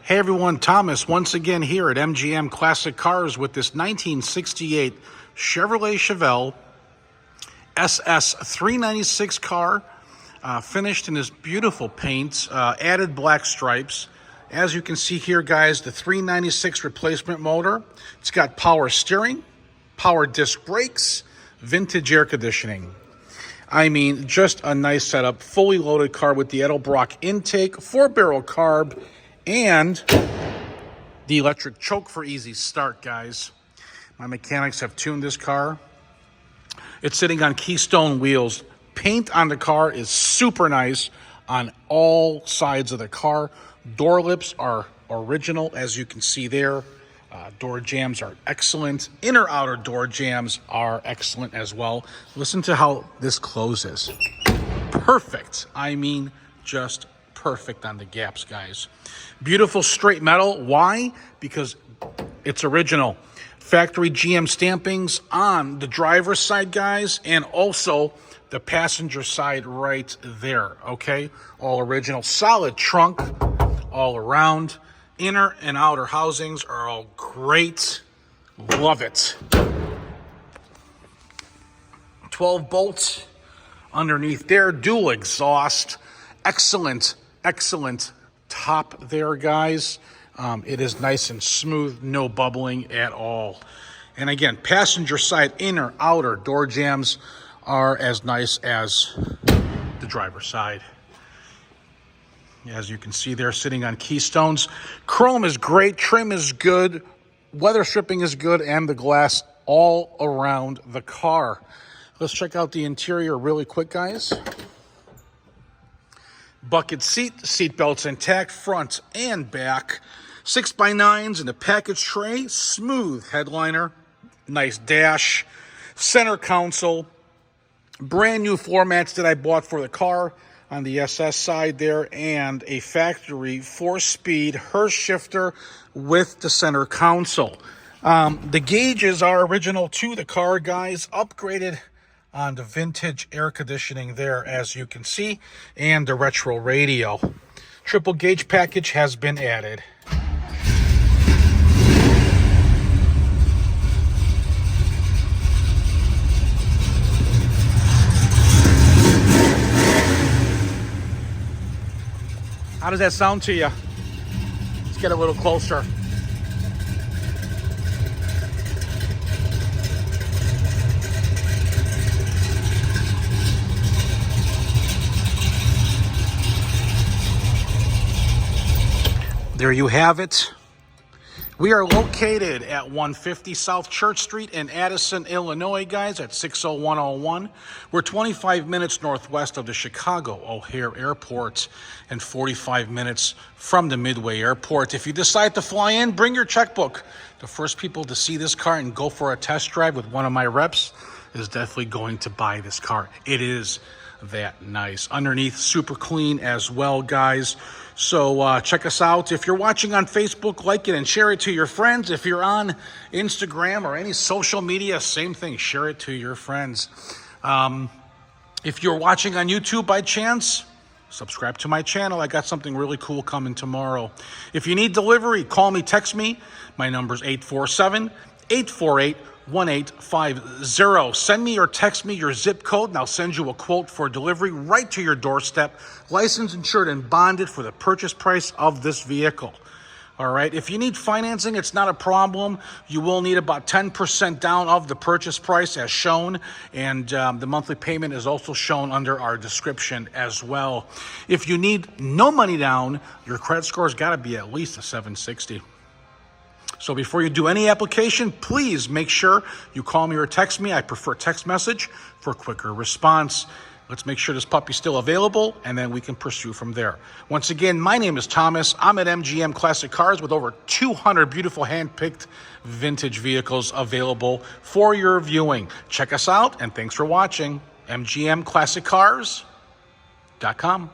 Hey everyone, Thomas once again here at MGM Classic Cars with this 1968 Chevrolet Chevelle SS396 car, finished in this beautiful paint, added black stripes. As you can see here, guys, the 396 replacement motor. It's got power steering, power disc brakes, vintage air conditioning. I mean, just a nice setup, fully loaded car with the Edelbrock intake, 4-barrel carb, and the electric choke for easy start, guys. My mechanics have tuned this car. It's sitting on Keystone wheels. Paint on the car is super nice on all sides of the car. Door lips are original, as you can see there. Door jambs are excellent. Inner outer door jambs are excellent as well. Listen to how this closes. Perfect. I mean, just perfect on the gaps, guys. Beautiful straight metal. Why? Because it's original. Factory GM stampings on the driver's side, guys, and also the passenger side right there, okay? All original. Solid trunk all around. Inner and outer housings are all great. Love it. 12 bolts underneath there. Dual exhaust. Excellent top there, guys. It is nice and smooth, no bubbling at all. And again, passenger side, inner, outer door jambs are as nice as the driver's side. As you can see, they're sitting on Keystones. Chrome is great, trim is good, weather stripping is good, and the glass all around the car. Let's check out the interior really quick, guys. Bucket seat belts intact, front and back. 6x9s in the package tray, smooth headliner, nice dash, center console, brand new floor mats that I bought for the car on the SS side there, and a factory 4-speed Hurst shifter with the center console. The gauges are original to the car, guys, upgraded on the vintage air conditioning there, as you can see, and the retro radial. Triple gauge package has been added. How does that sound to you? Let's get a little closer. There you have it. We are located at 150 South Church Street in Addison, Illinois, guys, at 60101. We're 25 minutes northwest of the Chicago O'Hare Airport and 45 minutes from the Midway Airport. If you decide to fly in, bring your checkbook. The first people to see this car and go for a test drive with one of my reps is definitely going to buy this car. It is that nice. Underneath, super clean as well, guys. So check us out. If you're watching on Facebook, like it and share it to your friends. If you're on Instagram or any social media, same thing, share it to your friends. If you're watching on YouTube by chance, subscribe to my channel. I got something really cool coming tomorrow. If you need delivery, call me, text me. My number's 847-848-1850. Send me or text me your zip code and I'll send you a quote for delivery right to your doorstep. Licensed, insured, and bonded for the purchase price of this vehicle. All right. If you need financing, it's not a problem. You will need about 10% down of the purchase price as shown. And the monthly payment is also shown under our description as well. If you need no money down, your credit score has got to be at least a 760. So before you do any application, please make sure you call me or text me. I prefer text message for quicker response. Let's make sure this puppy's still available, and then we can pursue from there. Once again, my name is Thomas. I'm at MGM Classic Cars with over 200 beautiful hand-picked vintage vehicles available for your viewing. Check us out, and thanks for watching. MGMClassicCars.com.